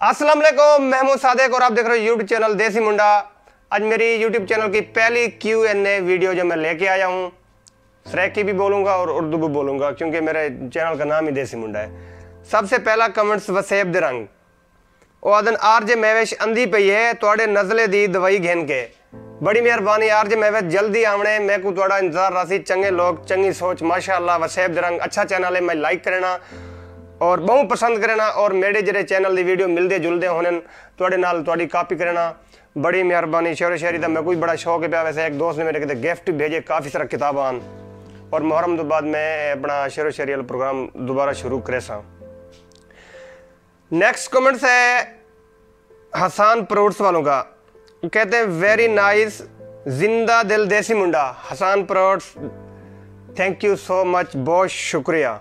अस्सलाम वालेकुम, महमूद सादिक और आप देख रहे हो यूट्यूब चैनल देसी मुंडा। आज मेरी यूट्यूब चैनल की पहली QNA वीडियो जो मैं लेके आया हूँ, सराइकी भी बोलूँगा और उर्दू भी बोलूँगा क्योंकि मेरे चैनल का नाम ही देसी मुंडा है। सबसे पहला कमेंट्स वसेब दे रंग ओदन आरजे महवेश अंधी पई है थोड़े नजले दी दवाई घेन के। बड़ी मेहरबानी आरजे महवेश, जल्दी आवने मैं को थोड़ा इंतजार रासी। चंगे लोग, चंगी सोच, माशाअल्लाह। वसेब दे रंग अच्छा चैनल है, मैं लाइक करना और बहुत पसंद करना और मेरे जरे चैनल दी वीडियो मिलते जुलते होने थोड़े नाल थोड़ी कॉपी करना। बड़ी मेहरबानी। शेर शायरी का मैं कोई बड़ा शौक है। वैसे एक दोस्त ने मेरे कहते गिफ्ट भेजे काफ़ी सारा किताबान और मुहर्रम तो बाद मैं अपना शेर शायरी वाला प्रोग्राम दोबारा शुरू करे सा। नेक्स्ट कमेंट्स है हसान प्रोड्स वालों का, कहते हैं वेरी नाइस, जिंदा दिल देसी मुंडा। Hasan prods, thank you so much, बहुत शुक्रिया।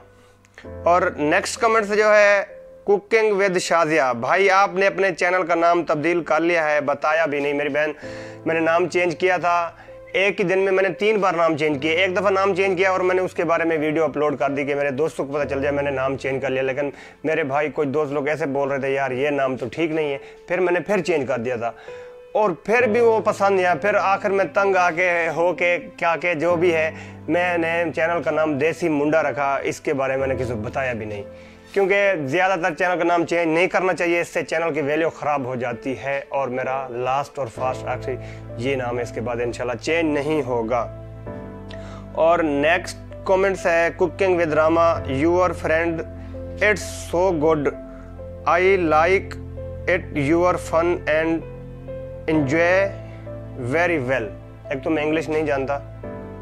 और नेक्स्ट कमेंट्स जो है कुकिंग विद शाजिया, भाई आपने अपने चैनल का नाम तब्दील कर लिया है, बताया भी नहीं। मेरी बहन, मैंने नाम चेंज किया था एक ही दिन में, मैंने 3 बार नाम चेंज किए। एक दफ़ा नाम चेंज किया और मैंने उसके बारे में वीडियो अपलोड कर दी कि मेरे दोस्तों को पता चल जाए मैंने नाम चेंज कर लिया। लेकिन मेरे भाई कुछ दोस्त लोग ऐसे बोल रहे थे यार ये नाम तो ठीक नहीं है, फिर मैंने फिर चेंज कर दिया था और फिर भी वो पसंद नहीं आया। फिर आखिर में तंग आके हो के क्या के जो भी है, मैंने चैनल का नाम देसी मुंडा रखा। इसके बारे में मैंने किसी को बताया भी नहीं क्योंकि ज़्यादातर चैनल का नाम चेंज नहीं करना चाहिए, इससे चैनल की वैल्यू ख़राब हो जाती है। और मेरा लास्ट और फास्ट आखिरी ये नाम है, इसके बाद इंशाल्लाह चेंज नहीं होगा। और नेक्स्ट कमेंट्स है cooking with Rama, your friend, it's so good, I like it, your fun and enjoy very well. एक तो मैं इंग्लिश नहीं जानता,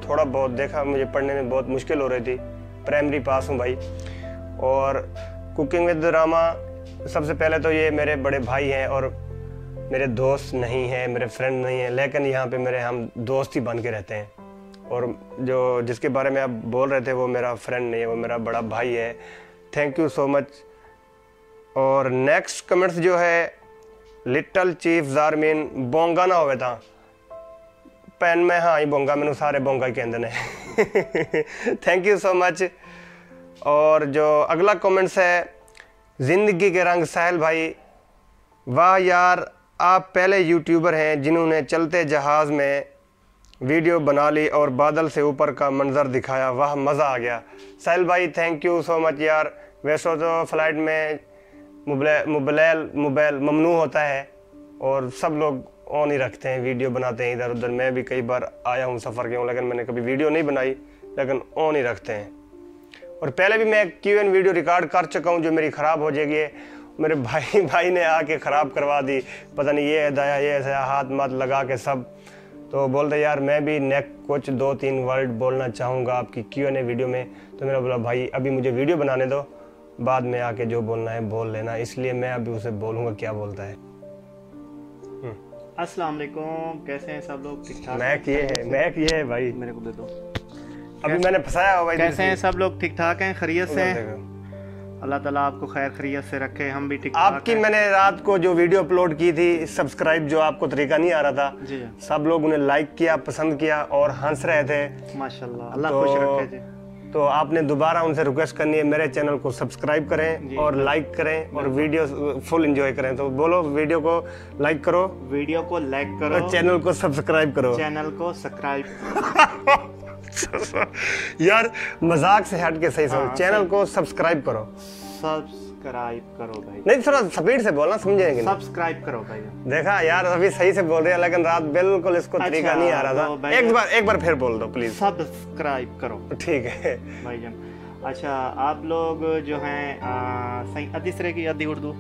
थोड़ा बहुत देखा, मुझे पढ़ने में बहुत मुश्किल हो रही थी, प्राइमरी पास हूँ भाई। और कुकिंग विद रामा, सबसे पहले तो ये मेरे बड़े भाई हैं और मेरे दोस्त नहीं हैं, मेरे फ्रेंड नहीं हैं, लेकिन यहाँ पे मेरे हम दोस्त ही बन के रहते हैं। और जो जिसके बारे में आप बोल रहे थे वो मेरा फ्रेंड नहीं है, वो मेरा बड़ा भाई है। Thank you so much. और नेक्स्ट कमेंट्स जो है लिटल चीफ जारमीन, बोंगा ना होवे था पैन में, हाँ ही बोंगा, मैंने सारे बोंगा ही कहते हैं। Thank you so much. और जो अगला कमेंट्स है ज़िंदगी के रंग, साहिल भाई, वाह यार आप पहले यूट्यूबर हैं जिन्होंने चलते जहाज़ में वीडियो बना ली और बादल से ऊपर का मंजर दिखाया, वाह मज़ा आ गया। साहिल भाई थैंक यू सो मच यार। वैसे तो फ़्लाइट में मोबाइल ममनू होता है और सब लोग ऑन ही रखते हैं, वीडियो बनाते हैं इधर उधर। मैं भी कई बार आया हूँ सफ़र के हूँ, लेकिन मैंने कभी वीडियो नहीं बनाई, लेकिन ऑन ही रखते हैं। और पहले भी मैं QN वीडियो रिकॉर्ड कर चुका हूँ जो मेरी ख़राब हो जाएगी। मेरे भाई ने आके ख़राब करवा दी, पता नहीं ये दाया ये ऐसा हाथ माथ लगा के सब। तो बोलते यार मैं भी कुछ 2-3 वर्ड बोलना चाहूँगा आपकी QNA वीडियो में। तो मेरा बोला भाई अभी मुझे वीडियो बनाने दो, बाद में आके जो बोलना है बोल लेना। इसलिए मैं अभी उसे बोलूँगा क्या बोलता है। अस्सलाम वालेकुम, कैसे हैं सब लोग? ठीक ठाक? मैं किए है भाई, मेरे को दे दो। अभी मैंने फंसाया हो भाई। कैसे हैं सब लोग? ठीक ठाक हैं, खैरियत से? अल्लाह ताला आपको खैर खैरियत से रखे, हम भी ठीक ठाक। आपकी मैंने रात को जो वीडियो अपलोड की थी, सब्सक्राइब जो आपको तरीका नहीं आ रहा था जी, सब लोग उन्हें लाइक किया, पसंद किया और हंस रहे थे माशाल्लाह। अल्लाह खुश रखे जी। तो आपने दोबारा उनसे रिक्वेस्ट करनी है मेरे चैनल को सब्सक्राइब करें और लाइक करें और वीडियो फुल एंजॉय करें। तो बोलो वीडियो को लाइक करो, वीडियो को लाइक करो और चैनल को सब्सक्राइब करो। चैनल को सब्सक्राइब यार मजाक से हट के सही समझ, चैनल को सब्सक्राइब करो। सब्सक्राइब करो भाई, नहीं थोड़ा स्पीड से बोलना, समझेंगे। सब्सक्राइब करो भाई। देखा यार अभी सही से बोल रहे हैं, लेकिन रात बिल्कुल इसको तरीका नहीं आ रहा था। एक बार फिर बोल दो प्लीज। सब्सक्राइब करो, ठीक है भाईजान। अच्छा आप लोग जो हैं सही अद्दी सरे की अद्दी उर्दू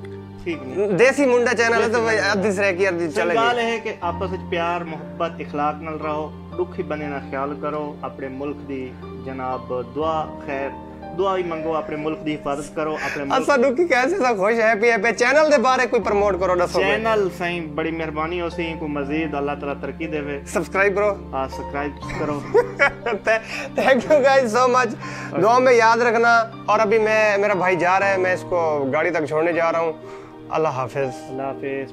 ठीक नहीं, देसी मुंडा चैनल है तो भाई अद्दी सरे की अद्दी चलेगी। सवाल है कि आपस में प्यार मोहब्बत इखलाक नाल रहो, दुख ही बने ना ख्याल करो, अपने मुल्क दी जनाब दुआ खैर दुआ ही मंगो, अपने मुल्क दी हिफाजत करो। अपने असा दुखी कैसे सा खुश है चैनल दे बारे कोई प्रमोट करो दसो। चैनल सही बड़ी मेहरबानी हो सी को मजीद अल्लाह ताला तरक्की देवे। सब्सक्राइब करो। हां सब्सक्राइब करो। Thank you guys so much, दुआ में याद रखना। और अभी मेरा भाई जा रहा है, मैं इसको गाड़ी तक छोड़ने जा रहा हूँ। अल्लाह हाफिज। अल्लाह हाफिज।